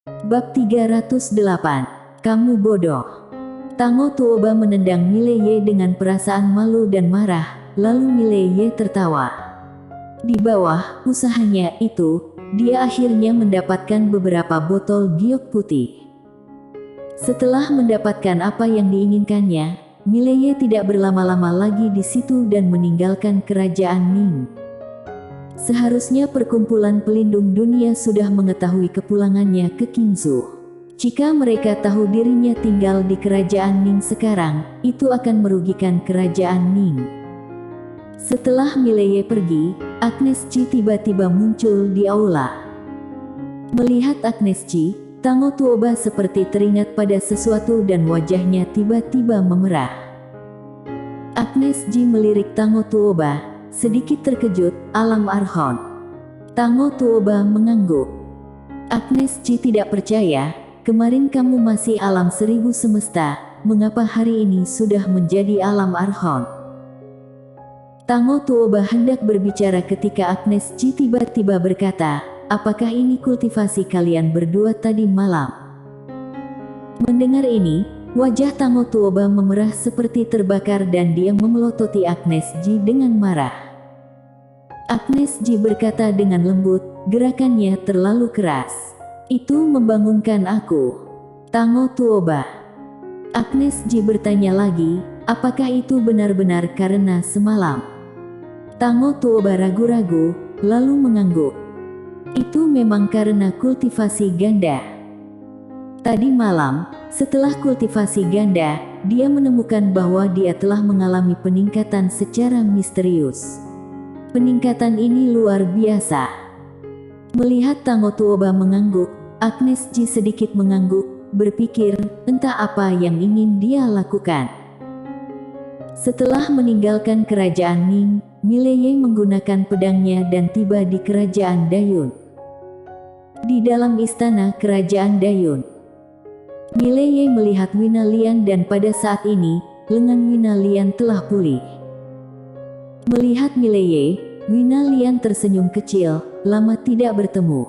Bab 308. Kamu bodoh. Tango Tuoba menendang Mileye dengan perasaan malu dan marah, lalu Mileye tertawa. Di bawah usahanya itu, dia akhirnya mendapatkan beberapa botol giok putih. Setelah mendapatkan apa yang diinginkannya, Mileye tidak berlama-lama lagi di situ dan meninggalkan kerajaan Ming. Seharusnya perkumpulan pelindung dunia sudah mengetahui kepulangannya ke Qingzhou. Jika mereka tahu dirinya tinggal di kerajaan Ming sekarang, itu akan merugikan kerajaan Ming. Setelah Mileye pergi, Agnes Chi tiba-tiba muncul di aula. Melihat Agnes Chi, Tango Tuoba seperti teringat pada sesuatu dan wajahnya tiba-tiba memerah. Agnes Chi melirik Tango Tuoba. Sedikit terkejut, Alam Arhon. Tango Tuoba mengangguk. Agnes Chi tidak percaya, kemarin kamu masih alam 1000 semesta, mengapa hari ini sudah menjadi alam Arhon? Tango Tuoba hendak berbicara ketika Agnes Chi tiba-tiba berkata, apakah ini kultivasi kalian berdua tadi malam? Mendengar ini, wajah Tango Tuoba memerah seperti terbakar dan dia memelototi Agnes Chi dengan marah. Agnes Chi berkata dengan lembut, gerakannya terlalu keras. Itu membangunkan aku. Tango Tuoba. Agnes Chi bertanya lagi, apakah itu benar-benar karena semalam? Tango Tuoba ragu-ragu, lalu mengangguk. Itu memang karena kultivasi ganda. Tadi malam, setelah kultivasi ganda, dia menemukan bahwa dia telah mengalami peningkatan secara misterius. Peningkatan ini luar biasa. Melihat Tango Tuoba mengangguk, Agnes Chi sedikit mengangguk, berpikir, entah apa yang ingin dia lakukan. Setelah meninggalkan kerajaan Ming, Mileye menggunakan pedangnya dan tiba di kerajaan Dayun. Di dalam istana kerajaan Dayun, Mileye melihat Wina Lian dan pada saat ini, lengan Wina Lian telah pulih. Melihat Mileye, Wina Lian tersenyum kecil, lama tidak bertemu.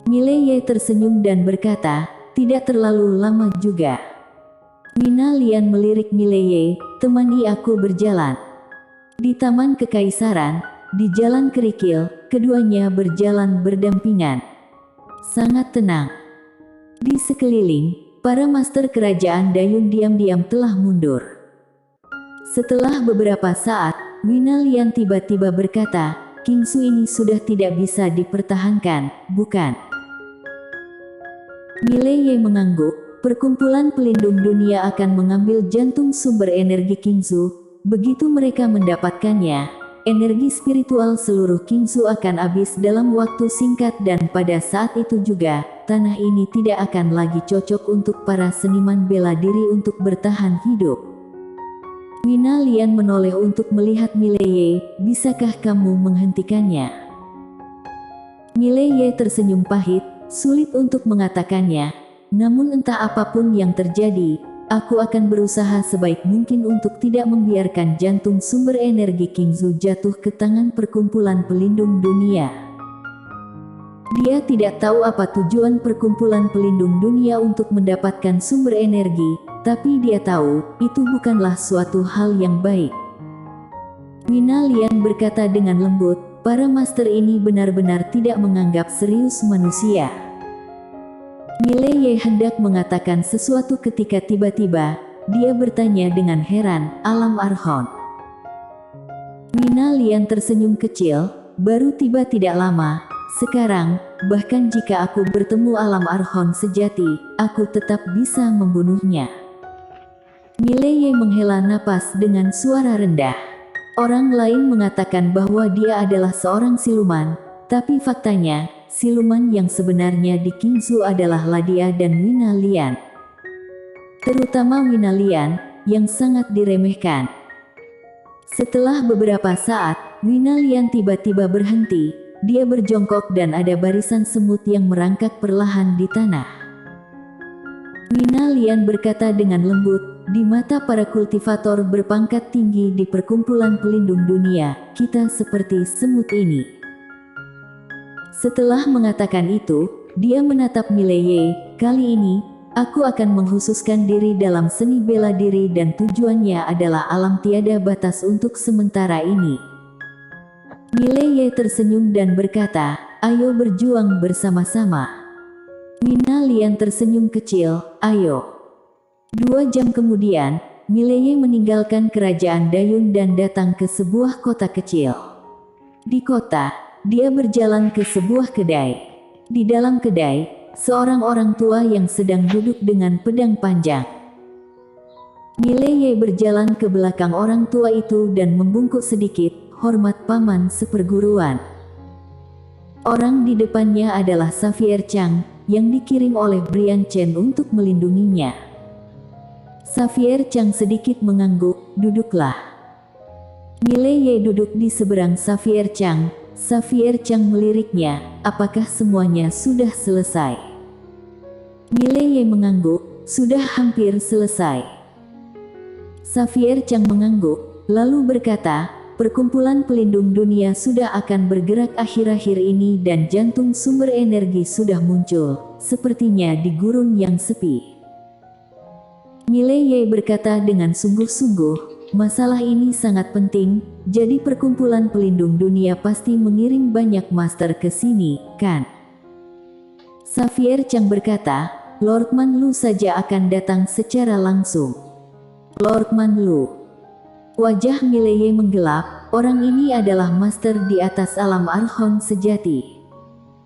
Mileye tersenyum dan berkata, tidak terlalu lama juga. Wina Lian melirik Mileye, temani aku berjalan. Di Taman Kekaisaran, di Jalan Kerikil, keduanya berjalan berdampingan. Sangat tenang. Di sekeliling, para master kerajaan Dayun diam-diam telah mundur. Setelah beberapa saat, Wina Lian tiba-tiba berkata, Qingzhou ini sudah tidak bisa dipertahankan, bukan? Mileye mengangguk, perkumpulan pelindung dunia akan mengambil jantung sumber energi Qingzhou. Begitu mereka mendapatkannya, energi spiritual seluruh Qingzhou akan habis dalam waktu singkat dan pada saat itu juga, tanah ini tidak akan lagi cocok untuk para seniman bela diri untuk bertahan hidup. Wina Lian menoleh untuk melihat Mileye, bisakah kamu menghentikannya? Mileye tersenyum pahit, sulit untuk mengatakannya, namun entah apapun yang terjadi, aku akan berusaha sebaik mungkin untuk tidak membiarkan jantung sumber energi Qingzhou jatuh ke tangan perkumpulan pelindung dunia. Dia tidak tahu apa tujuan perkumpulan pelindung dunia untuk mendapatkan sumber energi, tapi dia tahu, itu bukanlah suatu hal yang baik. Wina Lian berkata dengan lembut, para master ini benar-benar tidak menganggap serius manusia. Mileye hendak mengatakan sesuatu ketika tiba-tiba, dia bertanya dengan heran, Alam Arhon. Wina Lian tersenyum kecil, baru tiba tidak lama. Sekarang, bahkan jika aku bertemu Alam Arhon sejati, aku tetap bisa membunuhnya. Mileye menghela napas dengan suara rendah. Orang lain mengatakan bahwa dia adalah seorang siluman, tapi faktanya, siluman yang sebenarnya di Qingzhou adalah Ladia dan Wina Lian. Terutama Wina Lian, yang sangat diremehkan. Setelah beberapa saat, Wina Lian tiba-tiba berhenti. Dia berjongkok dan ada barisan semut yang merangkak perlahan di tanah. Wina Lian berkata dengan lembut, di mata para kultivator berpangkat tinggi di perkumpulan pelindung dunia, kita seperti semut ini. Setelah mengatakan itu, dia menatap Mileye. Kali ini, aku akan mengkhususkan diri dalam seni bela diri dan tujuannya adalah alam tiada batas untuk sementara ini. Mileye tersenyum dan berkata, ayo berjuang bersama-sama. Mina Lian tersenyum kecil, ayo. 2 jam kemudian, Mileye meninggalkan kerajaan Dayun dan datang ke sebuah kota kecil. Di kota, dia berjalan ke sebuah kedai. Di dalam kedai, seorang orang tua yang sedang duduk dengan pedang panjang. Mileye berjalan ke belakang orang tua itu dan membungkuk sedikit, hormat paman seperguruan. Orang di depannya adalah Xavier Chang, yang dikirim oleh Brian Chen untuk melindunginya. Xavier Chang sedikit mengangguk, duduklah. Mileye duduk di seberang Xavier Chang. Xavier Chang meliriknya, apakah semuanya sudah selesai? Mileye mengangguk, sudah hampir selesai. Xavier Chang mengangguk, lalu berkata, perkumpulan pelindung dunia sudah akan bergerak akhir-akhir ini dan jantung sumber energi sudah muncul, sepertinya di gurun yang sepi. Mileye berkata dengan sungguh-sungguh, masalah ini sangat penting, jadi perkumpulan pelindung dunia pasti mengirim banyak master ke sini, kan? Xavier Chang berkata, Lord Man Lu saja akan datang secara langsung. Lord Man Lu. Wajah Mileye menggelap, orang ini adalah master di atas alam Arhon sejati.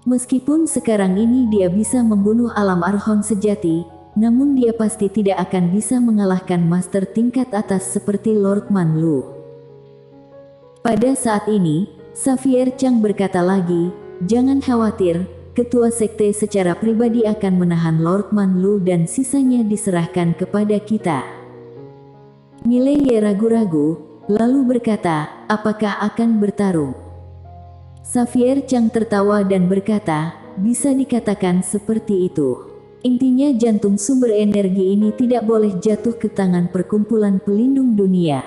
Meskipun sekarang ini dia bisa membunuh alam Arhon sejati, namun dia pasti tidak akan bisa mengalahkan master tingkat atas seperti Lord Man Lu. Pada saat ini, Xavier Chang berkata lagi, jangan khawatir, ketua sekte secara pribadi akan menahan Lord Man Lu dan sisanya diserahkan kepada kita. Mileye ragu-ragu, lalu berkata, apakah akan bertarung? Xavier Chang tertawa dan berkata, bisa dikatakan seperti itu. Intinya jantung sumber energi ini tidak boleh jatuh ke tangan perkumpulan pelindung dunia.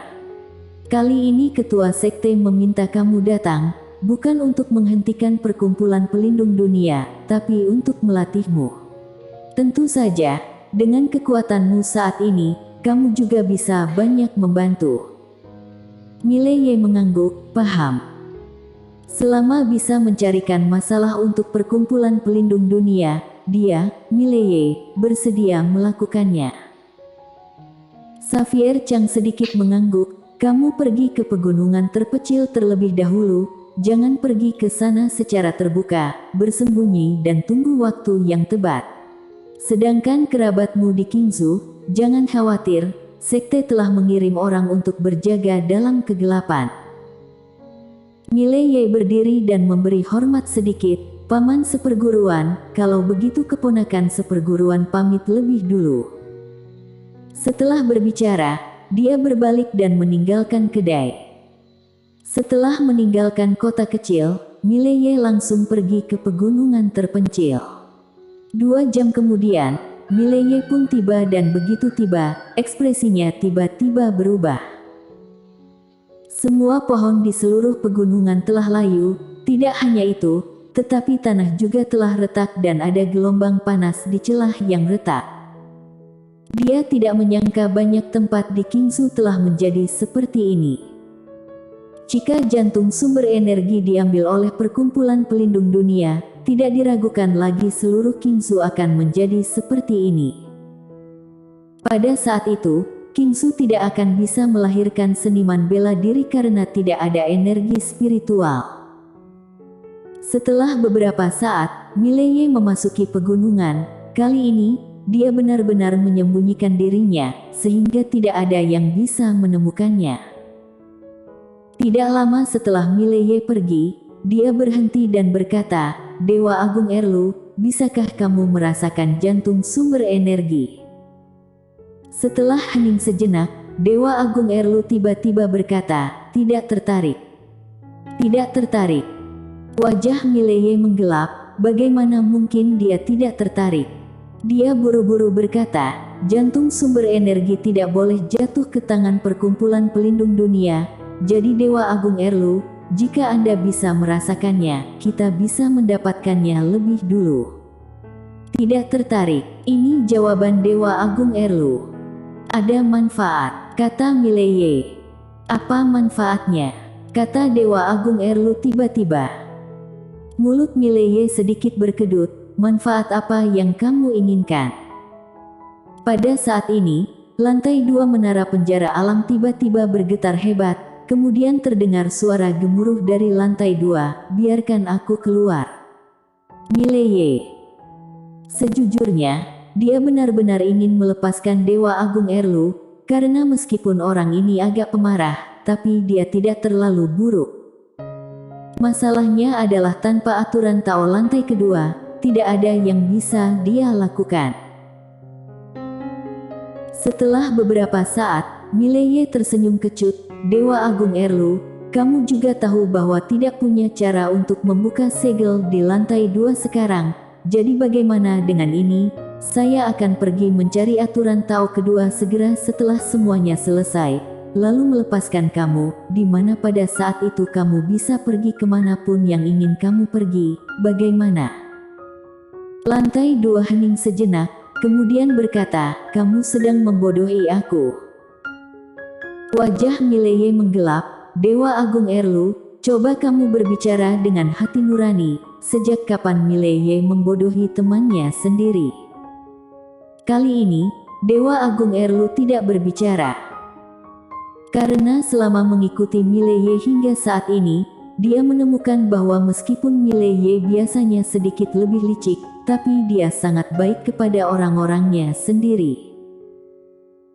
Kali ini ketua sekte meminta kamu datang, bukan untuk menghentikan perkumpulan pelindung dunia, tapi untuk melatihmu. Tentu saja, dengan kekuatanmu saat ini, kamu juga bisa banyak membantu. Mileye mengangguk, paham. Selama bisa mencarikan masalah untuk perkumpulan pelindung dunia, dia, Mileye, bersedia melakukannya. Xavier Chang sedikit mengangguk, kamu pergi ke pegunungan terpencil terlebih dahulu, jangan pergi ke sana secara terbuka, bersembunyi dan tunggu waktu yang tepat. Sedangkan kerabatmu di Qingzhou, jangan khawatir, sekte telah mengirim orang untuk berjaga dalam kegelapan. Mileye berdiri dan memberi hormat sedikit, paman seperguruan, kalau begitu keponakan seperguruan pamit lebih dulu. Setelah berbicara, dia berbalik dan meninggalkan kedai. Setelah meninggalkan kota kecil, Mileye langsung pergi ke pegunungan terpencil. 2 jam kemudian, Mileye pun tiba dan begitu tiba, ekspresinya tiba-tiba berubah. Semua pohon di seluruh pegunungan telah layu, tidak hanya itu, tetapi tanah juga telah retak dan ada gelombang panas di celah yang retak. Dia tidak menyangka banyak tempat di Qingzhou telah menjadi seperti ini. Jika jantung sumber energi diambil oleh perkumpulan pelindung dunia, tidak diragukan lagi seluruh Qingzhou akan menjadi seperti ini. Pada saat itu, Qingzhou tidak akan bisa melahirkan seniman bela diri karena tidak ada energi spiritual. Setelah beberapa saat, Mileye memasuki pegunungan. Kali ini, dia benar-benar menyembunyikan dirinya, sehingga tidak ada yang bisa menemukannya. Tidak lama setelah Mileye pergi, dia berhenti dan berkata, Dewa Agung Erlu, bisakah kamu merasakan jantung sumber energi? Setelah hening sejenak, Dewa Agung Erlu tiba-tiba berkata, tidak tertarik. Tidak tertarik. Wajah Mileye menggelap, bagaimana mungkin dia tidak tertarik? Dia buru-buru berkata, jantung sumber energi tidak boleh jatuh ke tangan perkumpulan pelindung dunia, jadi Dewa Agung Erlu, jika Anda bisa merasakannya, kita bisa mendapatkannya lebih dulu. Tidak tertarik. Ini jawaban Dewa Agung Erlu. Ada manfaat, kata Mileye. Apa manfaatnya? Kata Dewa Agung Erlu tiba-tiba. Mulut Mileye sedikit berkedut. Manfaat apa yang kamu inginkan? Pada saat ini, lantai 2 menara penjara alam tiba-tiba bergetar hebat. Kemudian terdengar suara gemuruh dari lantai 2. Biarkan aku keluar. Mileye. Sejujurnya, dia benar-benar ingin melepaskan Dewa Agung Erlu, karena meskipun orang ini agak pemarah, tapi dia tidak terlalu buruk. Masalahnya adalah tanpa aturan Tao lantai kedua, tidak ada yang bisa dia lakukan. Setelah beberapa saat, Mileye tersenyum kecut. Dewa Agung Erlu, kamu juga tahu bahwa tidak punya cara untuk membuka segel di lantai 2 sekarang. Jadi bagaimana dengan ini? Saya akan pergi mencari aturan Tao kedua segera setelah semuanya selesai, lalu melepaskan kamu, di mana pada saat itu kamu bisa pergi kemanapun yang ingin kamu pergi. Bagaimana? Lantai 2 hening sejenak, kemudian berkata, kamu sedang membodohi aku. Wajah Mileye menggelap. Dewa Agung Erlu, coba kamu berbicara dengan hati nurani. Sejak kapan Mileye membodohi temannya sendiri? Kali ini, Dewa Agung Erlu tidak berbicara. Karena selama mengikuti Mileye hingga saat ini, dia menemukan bahwa meskipun Mileye biasanya sedikit lebih licik, tapi dia sangat baik kepada orang-orangnya sendiri.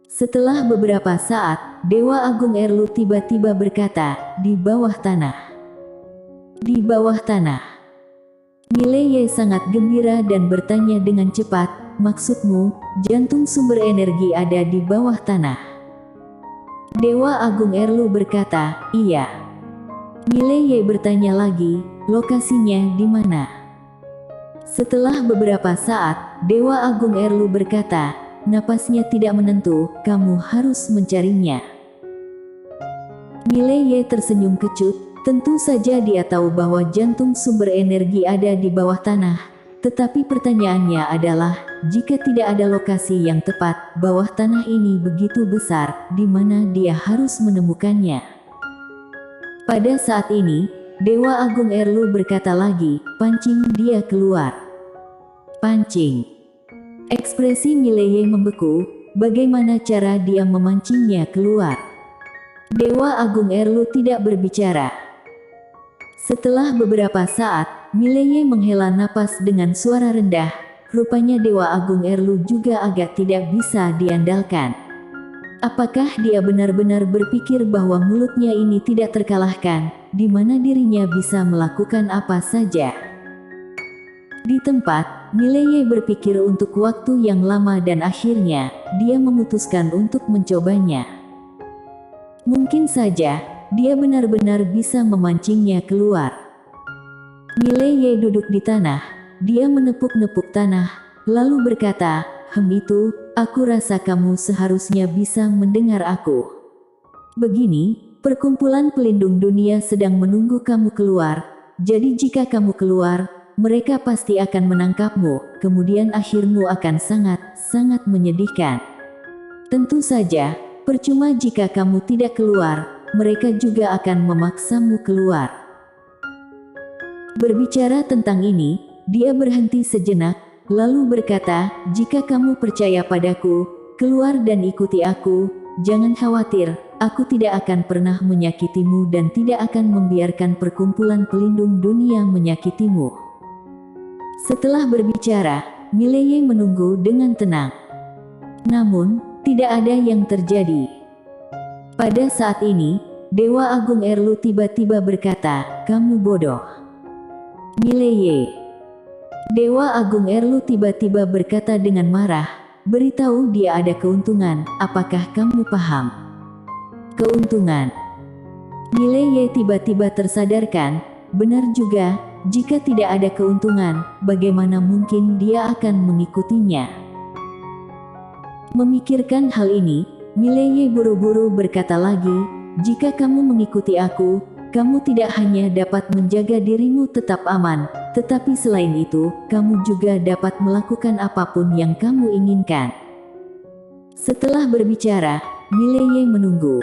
Setelah beberapa saat, Dewa Agung Erlu tiba-tiba berkata, di bawah tanah. Di bawah tanah. Mileye sangat gembira dan bertanya dengan cepat, maksudmu, jantung sumber energi ada di bawah tanah? Dewa Agung Erlu berkata, iya. Mileye bertanya lagi, lokasinya di mana? Setelah beberapa saat, Dewa Agung Erlu berkata, napasnya tidak menentu, kamu harus mencarinya. Mileye tersenyum kecut. Tentu saja dia tahu bahwa jantung sumber energi ada di bawah tanah. Tetapi pertanyaannya adalah, jika tidak ada lokasi yang tepat, bawah tanah ini begitu besar, di mana dia harus menemukannya. Pada saat ini, Dewa Agung Erlu berkata lagi, pancing dia keluar. Pancing. Ekspresi Mileye membeku, bagaimana cara dia memancingnya keluar? Dewa Agung Erlu tidak berbicara. Setelah beberapa saat, Mileye menghela napas dengan suara rendah. Rupanya Dewa Agung Erlu juga agak tidak bisa diandalkan. Apakah dia benar-benar berpikir bahwa mulutnya ini tidak terkalahkan, di mana dirinya bisa melakukan apa saja? Di tempat, Mileye berpikir untuk waktu yang lama dan akhirnya, dia memutuskan untuk mencobanya. Mungkin saja, dia benar-benar bisa memancingnya keluar. Mileye duduk di tanah, dia menepuk-nepuk tanah, lalu berkata, itu, aku rasa kamu seharusnya bisa mendengar aku. Begini, perkumpulan pelindung dunia sedang menunggu kamu keluar, jadi jika kamu keluar, mereka pasti akan menangkapmu, kemudian akhirmu akan sangat menyedihkan. Tentu saja, percuma jika kamu tidak keluar, mereka juga akan memaksamu keluar. Berbicara tentang ini, dia berhenti sejenak, lalu berkata, jika kamu percaya padaku, keluar dan ikuti aku, jangan khawatir, aku tidak akan pernah menyakitimu dan tidak akan membiarkan perkumpulan pelindung dunia menyakitimu. Setelah berbicara, Mileye menunggu dengan tenang. Namun, tidak ada yang terjadi. Pada saat ini, Dewa Agung Erlu tiba-tiba berkata, kamu bodoh. Mileye. Dewa Agung Erlu tiba-tiba berkata dengan marah, beritahu dia ada keuntungan, apakah kamu paham? Keuntungan. Mileye tiba-tiba tersadarkan, benar juga, jika tidak ada keuntungan, bagaimana mungkin dia akan mengikutinya? Memikirkan hal ini, Mileye buru-buru berkata lagi, jika kamu mengikuti aku, kamu tidak hanya dapat menjaga dirimu tetap aman, tetapi selain itu, kamu juga dapat melakukan apapun yang kamu inginkan. Setelah berbicara, Mileye menunggu.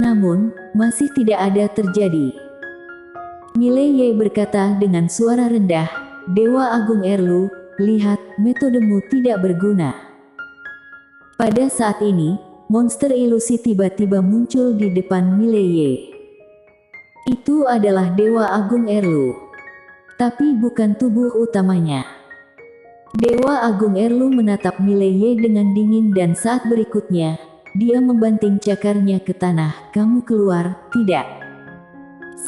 Namun, masih tidak ada terjadi. Mileye berkata dengan suara rendah, "Dewa Agung Erlu, lihat, metodemu tidak berguna." Pada saat ini, monster ilusi tiba-tiba muncul di depan Mileye. Itu adalah Dewa Agung Erlu, tapi bukan tubuh utamanya. Dewa Agung Erlu menatap Mileye dengan dingin dan saat berikutnya, dia membanting cakarnya ke tanah. "Kamu keluar, tidak?"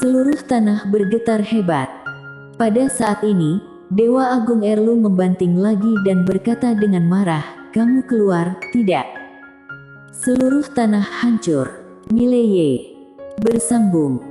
Seluruh tanah bergetar hebat. Pada saat ini, Dewa Agung Erlu membanting lagi dan berkata dengan marah, "Kamu keluar, tidak?" Seluruh tanah hancur. Mileye bersambung.